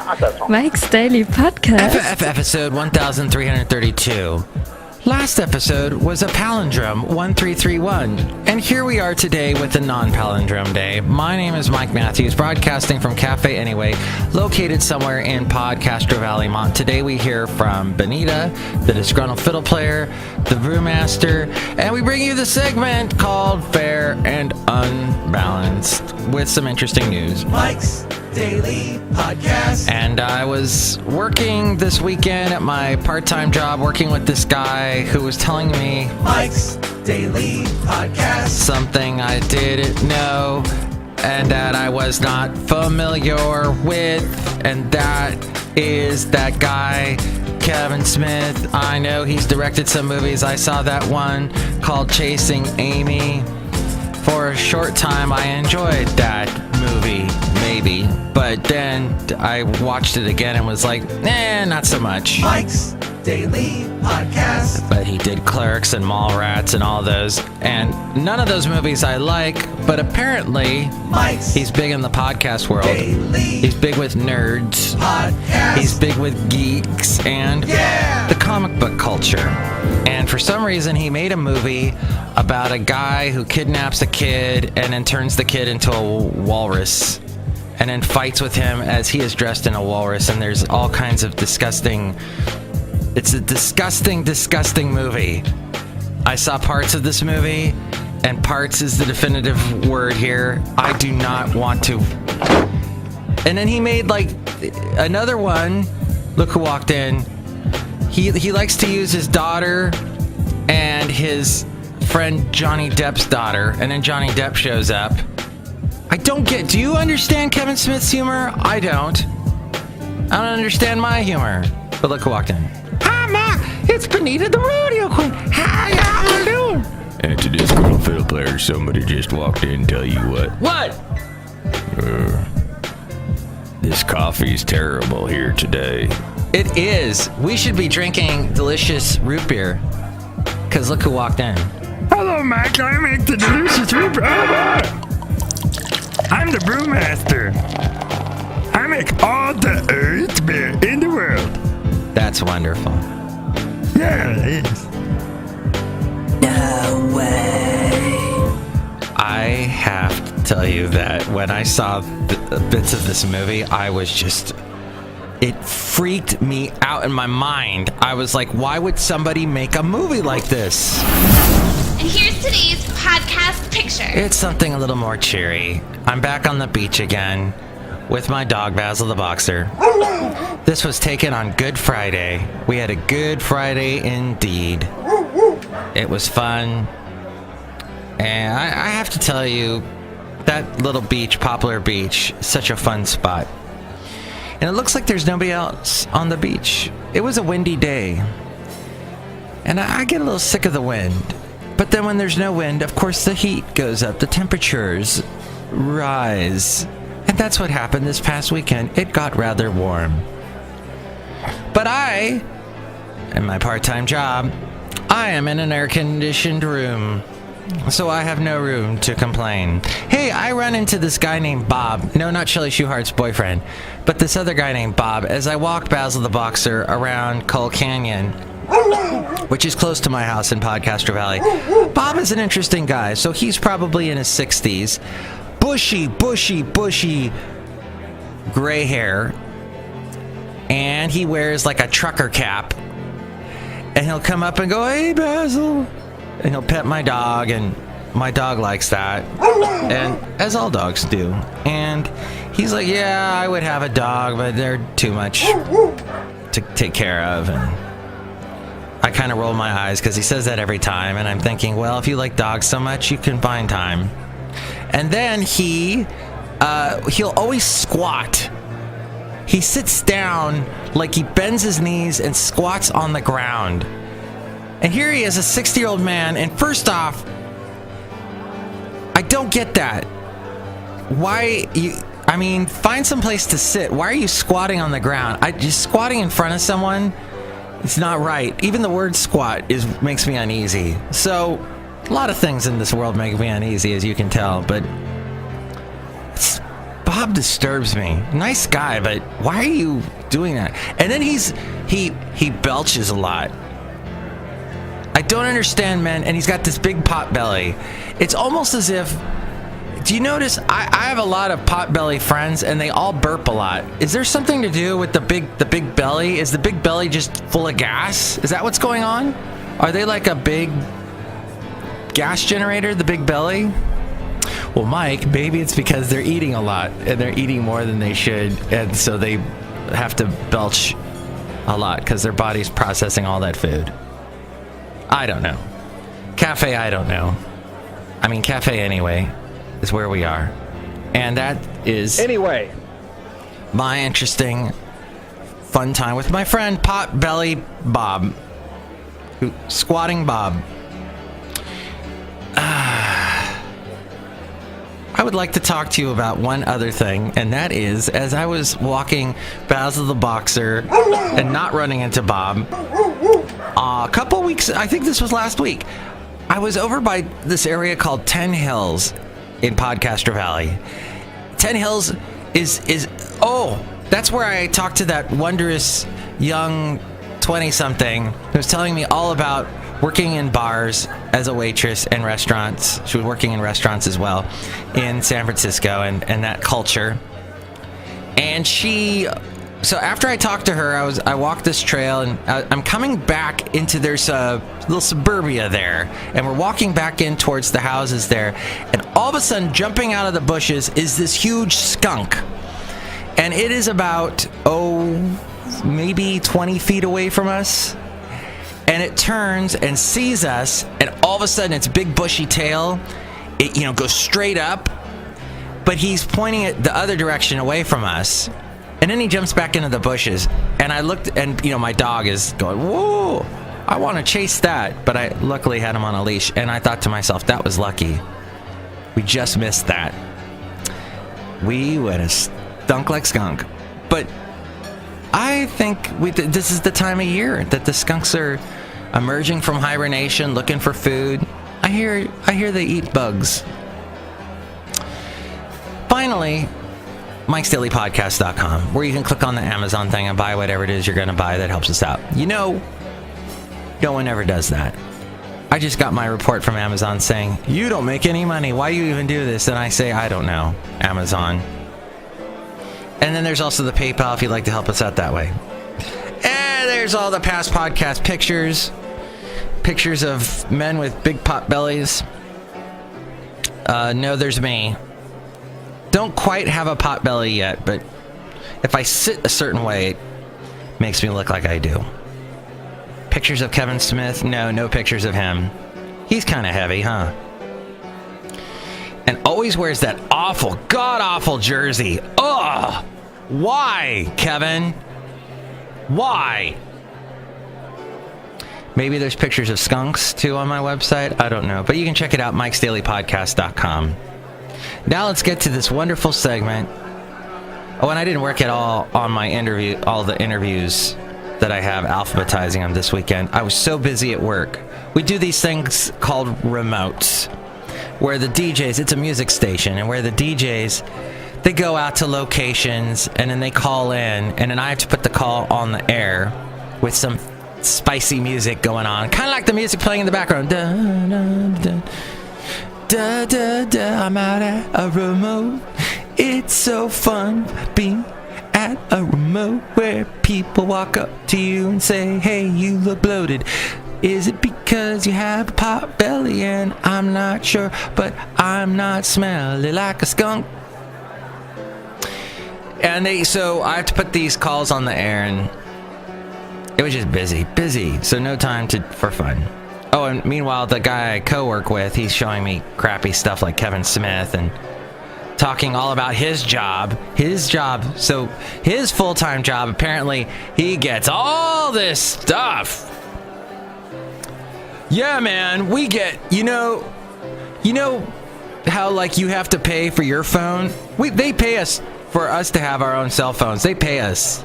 Mike's Daily Podcast. Episode 1332. Last episode was a palindrome 1331, and here we are today with a non-palindrome day. My name is Mike Matthews, broadcasting from Café Anyway, located somewhere in Podcastro Valley, Mont. Today we hear from Benita, the Disgruntled Fiddle Player, the Brewmaster, and we bring you the segment called FAIR and Unbalanced, with some interesting news. Mike's Daily Podcast. And I was working this weekend at my part-time job, working with this guy who was telling me Mike's Daily Podcast. Something I didn't know and that I was not familiar with, and that is that guy, Kevin Smith. I know he's directed some movies. I saw that one called Chasing Amy. For a short time, I enjoyed that movie, maybe. But then I watched it again and was like, not so much. Mike's Daily Podcast. But he did Clerks and Mallrats and all those. And none of those movies I like, but apparently he's big in the podcast world. Daily He's big with nerds. Podcast. He's big with geeks and the comic book culture. And for some reason, he made a movie about a guy who kidnaps a kid and then turns the kid into a walrus and then fights with him as he is dressed in a walrus. And there's all kinds of disgusting... It's a disgusting, disgusting movie. I saw parts of this movie, and parts is the definitive word here. I do not want to. And then he made like another one. Look who walked in. He likes to use his daughter and his friend Johnny Depp's daughter, and then Johnny Depp shows up. I don't get. Do you understand Kevin Smith's humor? I don't. I don't understand my humor. But look who walked in. Hi, Ma. It's Benita, the rodeo queen. How y'all doing? And to Disgruntled Fiddle Player, somebody just walked in and tell you what. What? This coffee's terrible here today. It is. We should be drinking delicious root beer. Because look who walked in. Hello, Mike. I make the delicious root beer. I'm the Brewmaster. I make all the earth beer in the world. That's wonderful. Yeah, it is. No way. I have to tell you that when I saw bits of this movie, I was just... It freaked me out in my mind. I was like, why would somebody make a movie like this? And here's today's podcast picture. It's something a little more cheery. I'm back on the beach again with my dog, Basil the Boxer. This was taken on Good Friday. We had a Good Friday indeed. It was fun. And I have to tell you, that little beach, Poplar Beach, such a fun spot. And it looks like there's nobody else on the beach. It was a windy day. And I get a little sick of the wind. But then when there's no wind, of course the heat goes up. The temperatures rise. And that's what happened this past weekend. It got rather warm. But I, in my part-time job, I am in an air-conditioned room. So I have no room to complain. Hey, I run into this guy named Bob. No, not Shelley Shuhart's boyfriend, but this other guy named Bob as I walked Basil the Boxer around Coal Canyon, which is close to my house in Podcastro Valley. Bob is an interesting guy, so he's probably in his 60s. Bushy gray hair. And he wears like a trucker cap. And he'll come up and go, "Hey, Basil." And he'll pet my dog, and my dog likes that. And as all dogs do. And he's like, "Yeah, I would have a dog, but they're too much to take care of." And I kind of roll my eyes because he says that every time. And I'm thinking, well, if you like dogs so much, you can find time. And then he'll always squat. He sits down like he bends his knees and squats on the ground. And here he is, a 60-year-old man, and first off, I don't get that. Find some place to sit. Why are you squatting on the ground? Just squatting in front of someone, it's not right. Even the word squat makes me uneasy. So, a lot of things in this world make me uneasy, as you can tell, but Bob disturbs me. Nice guy, but why are you doing that? And then he belches a lot. I don't understand, man. And he's got this big pot belly. It's almost as if, do you notice I have a lot of pot belly friends and they all burp a lot. Is there something to do with the big belly? Is the big belly just full of gas? Is that what's going on? Are they like a big gas generator, the big belly? Well, Mike, maybe it's because they're eating a lot and they're eating more than they should, and so they have to belch a lot because their body's processing all that food. I don't know. Café, I don't know. I mean, Café Anyway is where we are. And that is... Anyway. My interesting, fun time with my friend Potbelly Bob. Squatting Bob. I would like to talk to you about one other thing, and that is, as I was walking Basil the Boxer and not running into Bob, a couple weeks, I think this was last week, I was over by this area called 10 Hills in Podcaster Valley. 10 Hills is that's where I talked to that wondrous young 20-something who was telling me all about working in bars as a waitress and restaurants. She was working in restaurants as well in San Francisco and that culture. And so after I talked to her, I walked this trail and I'm coming back into, there's a little suburbia there, and we're walking back in towards the houses there, and all of a sudden jumping out of the bushes is this huge skunk. And it is about, maybe 20 feet away from us. And it turns and sees us, and all of a sudden its big bushy tail, it goes straight up, but he's pointing it the other direction away from us. And then he jumps back into the bushes, and I looked, and my dog is going, whoa, I want to chase that, but I luckily had him on a leash, and I thought to myself, that was lucky. We just missed that. We would have stunk like skunk. But I think this is the time of year that the skunks are emerging from hibernation, looking for food. I hear they eat bugs. Finally, Mike'sDailyPodcast.com, where you can click on the Amazon thing and buy whatever it is you're going to buy that helps us out. No one ever does that. I just got my report from Amazon saying, you don't make any money. Why do you even do this? And I say, I don't know, Amazon. And then there's also the PayPal if you'd like to help us out that way. And there's all the past podcast pictures. Pictures of men with big pot bellies. No, there's me. Don't quite have a pot belly yet, but if I sit a certain way, it makes me look like I do. Pictures of Kevin Smith? No pictures of him. He's kind of heavy, huh? And always wears that awful, god-awful jersey. Ugh! Why, Kevin? Why? Maybe there's pictures of skunks, too, on my website. I don't know. But you can check it out, Mike'sDailyPodcast.com. Now let's get to this wonderful segment. Oh, and I didn't work at all on my interview, all the interviews that I have, alphabetizing them this weekend. I was so busy at work. We do these things called remotes, where the DJs, it's a music station, and where the DJs, they go out to locations, and then they call in, and then I have to put the call on the air with some spicy music going on, kind of like the music playing in the background. Da, da, da, da, da, da. I'm out at a remote. It's so fun being at a remote where people walk up to you and say, hey, you look bloated. Is it because you have a pot belly? And I'm not sure, but I'm not smelly like a skunk. And so I have to put these calls on the air, and it was just busy. So no time for fun. Oh, and meanwhile, the guy I co-work with, he's showing me crappy stuff like Kevin Smith and talking all about his job. So his full-time job, apparently, he gets all this stuff. Yeah, man, we get, you know how, like, you have to pay for your phone? They pay us for us to have our own cell phones. They pay us.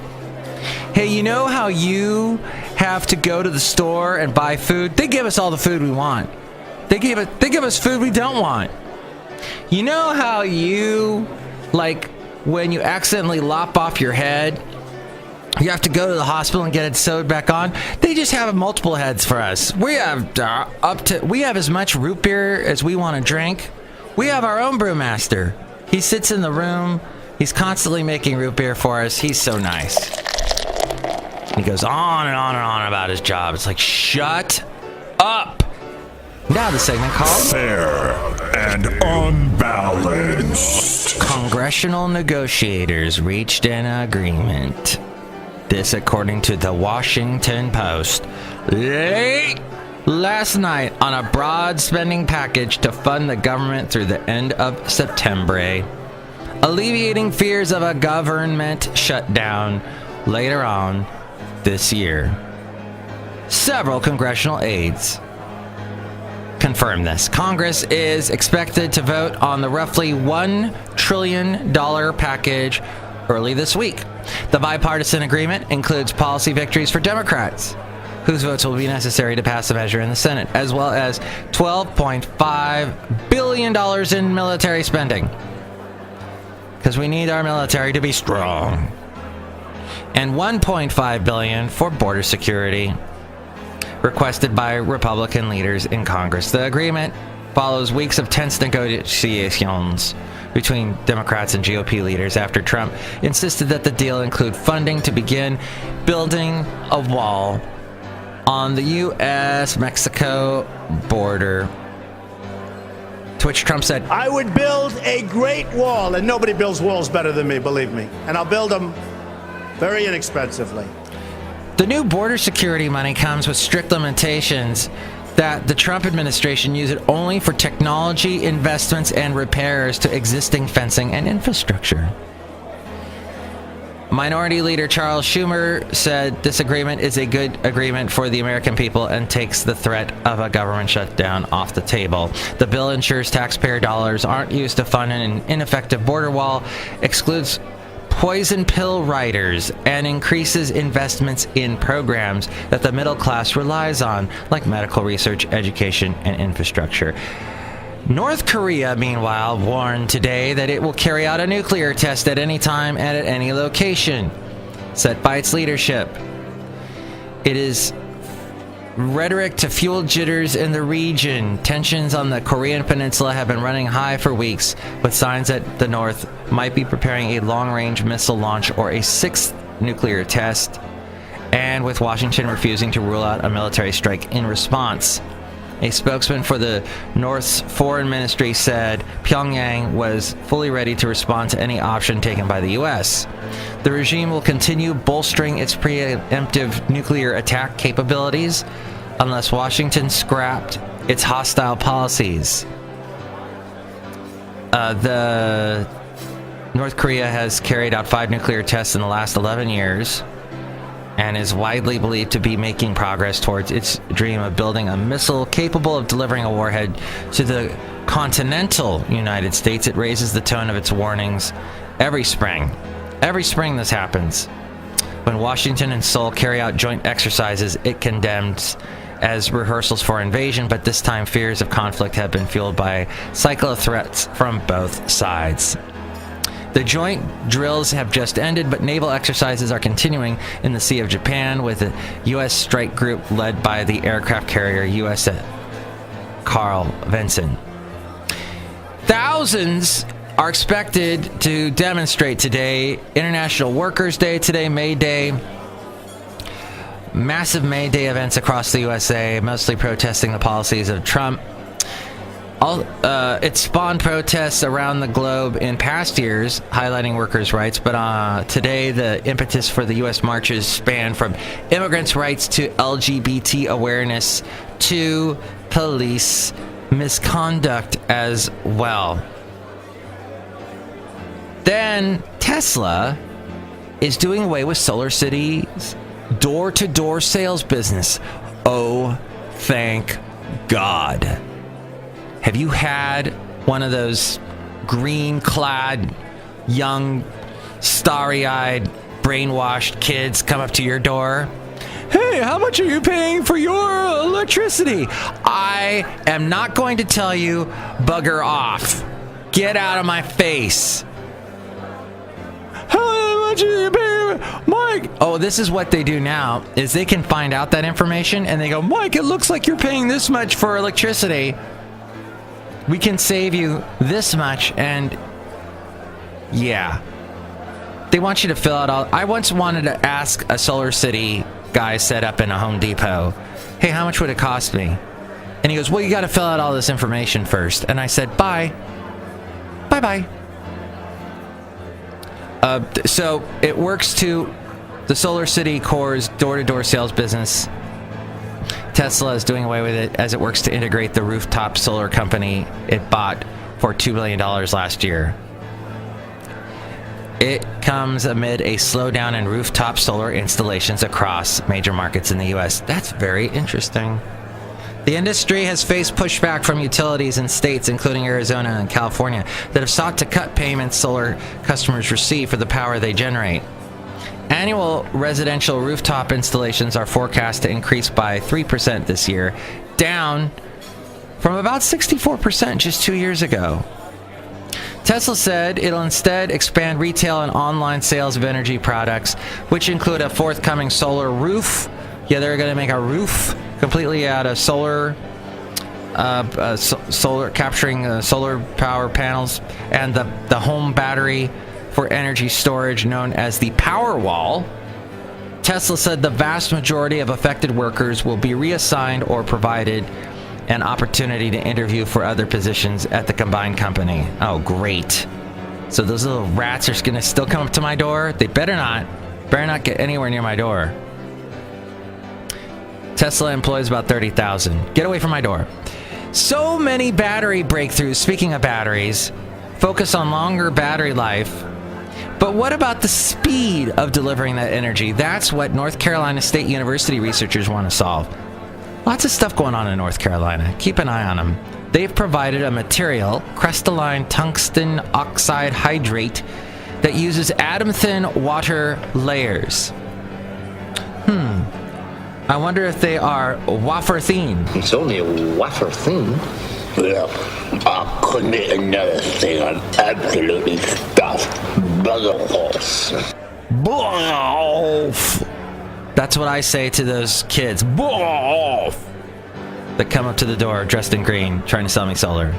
Hey, you know how you have to go to the store and buy food? They give us all the food we want. They give us food we don't want. You know how you, like, when you accidentally lop off your head, you have to go to the hospital and get it sewed back on. They just have multiple heads for us. We have as much root beer as we want to drink. We have our own brewmaster. He sits in the room. He's constantly making root beer for us. He's so nice. He goes on and on and on about his job. It's like, shut up. Now the segment called Fair and Unbalanced. Congressional negotiators reached an agreement. This according to the Washington Post. Late last night on a broad spending package to fund the government through the end of September, alleviating fears of a government shutdown later on this year. Several congressional aides confirmed this. Congress is expected to vote on the roughly $1 trillion package early this week. The bipartisan agreement includes policy victories for Democrats, whose votes will be necessary to pass the measure in the Senate, as well as $12.5 billion in military spending, because we need our military to be strong, and $1.5 billion for border security, requested by Republican leaders in Congress. The agreement follows weeks of tense negotiations between Democrats and GOP leaders after Trump insisted that the deal include funding to begin building a wall on the U.S.-Mexico border, to which Trump said, I would build a great wall, and nobody builds walls better than me, believe me. And I'll build them very inexpensively. the new border security money comes with strict limitations that the Trump administration use it only for technology investments and repairs to existing fencing and infrastructure. Minority Leader Charles Schumer said this agreement is a good agreement for the American people and takes the threat of a government shutdown off the table. The bill ensures taxpayer dollars aren't used to fund an ineffective border wall, excludes poison pill writers, and increases investments in programs that the middle class relies on, like medical research, education, and infrastructure. North Korea, meanwhile, warned today that it will carry out a nuclear test at any time and at any location set by its leadership. It is rhetoric to fuel jitters in the region. Tensions on the Korean peninsula have been running high for weeks, with signs that the North might be preparing a long-range missile launch or a sixth nuclear test, and with Washington refusing to rule out a military strike in response. A spokesman for the North's foreign ministry said Pyongyang was fully ready to respond to any option taken by the U.S. The regime will continue bolstering its preemptive nuclear attack capabilities unless Washington scrapped its hostile policies. The North Korea has carried out 5 nuclear tests in the last 11 years. And is widely believed to be making progress towards its dream of building a missile capable of delivering a warhead to the continental United States. It raises the tone of its warnings every spring. Every spring this happens. When Washington and Seoul carry out joint exercises, it condemns as rehearsals for invasion, but this time fears of conflict have been fueled by a cycle of threats from both sides. The joint drills have just ended, but naval exercises are continuing in the Sea of Japan with a U.S. strike group led by the aircraft carrier USS Carl Vinson. Thousands are expected to demonstrate today. International Workers' Day today, May Day. Massive May Day events across the USA, mostly protesting the policies of Trump. It spawned protests around the globe in past years, highlighting workers' rights, but today the impetus for the U.S. marches span from immigrants' rights to LGBT awareness to police misconduct as well. Then Tesla is doing away with SolarCity's door-to-door sales business. Oh, thank God. Have you had one of those green-clad, young, starry-eyed, brainwashed kids come up to your door? Hey, how much are you paying for your electricity? I am not going to tell you, bugger off. Get out of my face. much are you paying, Mike? Oh, this is what they do now, is they can find out that information, and they go, Mike, it looks like you're paying this much for electricity. We can save you this much, and yeah. They want you to fill out all... I once wanted to ask a Solar City guy set up in a Home Depot, hey, how much would it cost me? And he goes, well, you got to fill out all this information first. And I said, bye. Bye-bye. So it works to the Solar City Core's door-to-door sales business. Tesla is doing away with it as it works to integrate the rooftop solar company it bought for $2 billion last year. It comes amid a slowdown in rooftop solar installations across major markets in the U.S. That's very interesting. The industry has faced pushback from utilities in states, including Arizona and California, that have sought to cut payments solar customers receive for the power they generate. Annual residential rooftop installations are forecast to increase by 3% this year, down from about 64% just 2 years ago. Tesla said it'll instead expand retail and online sales of energy products, which include a forthcoming solar roof. Yeah, they're going to make a roof completely out of solar, capturing solar power panels, and the home battery for energy storage known as the Powerwall. Tesla said the vast majority of affected workers will be reassigned or provided an opportunity to interview for other positions at the combined company. Oh, great. So those little rats are going to still come up to my door? They better not get anywhere near my door. Tesla employs about 30,000. Get away from my door. So many battery breakthroughs, speaking of batteries, focus on longer battery life. But what about the speed of delivering that energy? That's what North Carolina State University researchers want to solve. Lots of stuff going on in North Carolina. Keep an eye on them. They've provided a material, crystalline tungsten oxide hydrate, that uses atom-thin water layers. I wonder if they are wafer-thin. It's only a wafer thin. Well, I couldn't eat another thing. I'm absolutely stuffed. Buggerholes. Boff. That's what I say to those kids. Boff. That come up to the door dressed in green, trying to sell me solar.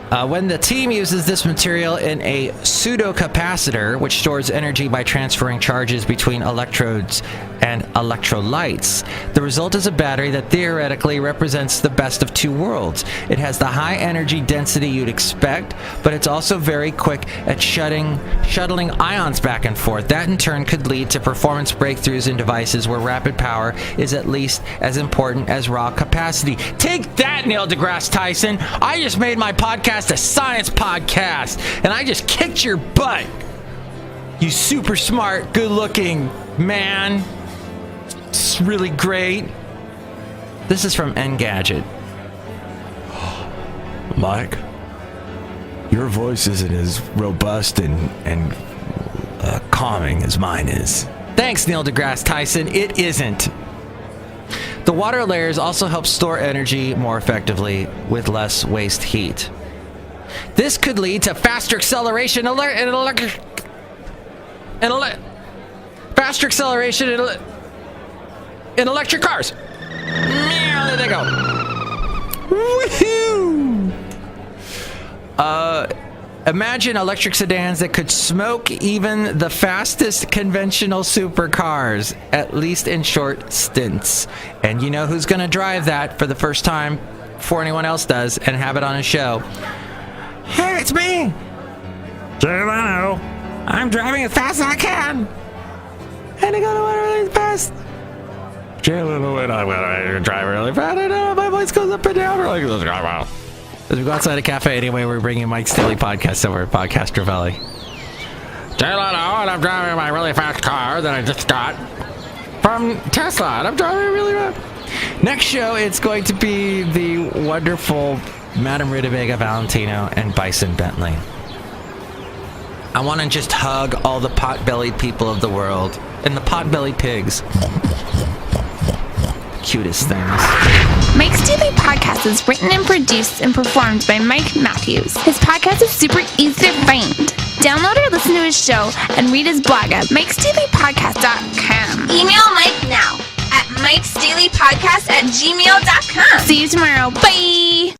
When the team uses this material in a pseudocapacitor, which stores energy by transferring charges between electrodes and electrolytes, the result is a battery that theoretically represents the best of two worlds. It has the high energy density you'd expect, but it's also very quick at shuttling ions back and forth. That in turn could lead to performance breakthroughs in devices where rapid power is at least as important as raw capacity. Take that, Neil deGrasse Tyson! I just made my podcast a science podcast, and I just kicked your butt. You super smart, good-looking man. It's really great. This is from Engadget. Mike, your voice isn't as robust and calming as mine is. Thanks, Neil deGrasse Tyson. It isn't. The water layers also help store energy more effectively with less waste heat. This could lead to faster acceleration in electric cars. There they go. Woohoo! Imagine electric sedans that could smoke even the fastest conventional supercars, at least in short stints. And you know who's going to drive that for the first time before anyone else does and have it on his show? Hey, it's me! Jay Leno. I'm driving as fast as I can! And I go to one really fast. Jay Leno and I'm gonna drive really fast. I know, my voice goes up and down. We're like, let's go out. As we go outside a cafe anyway, we're bringing Mike's Daily Podcast over at Podcaster Valley. Jay Leno, and I'm driving my really fast car that I just got from Tesla, and I'm driving really fast. Next show, it's going to be the wonderful Madame Rootabega, Valentino, and Bison Bentley. I want to just hug all the pot-bellied people of the world and the pot-bellied pigs. Cutest things. Mike's Daily Podcast is written and produced and performed by Mike Matthews. His podcast is super easy to find. Download or listen to his show and read his blog at Mike'sDailyPodcast.com. Email Mike now at Mike'sDailyPodcast@gmail.com. See you tomorrow. Bye!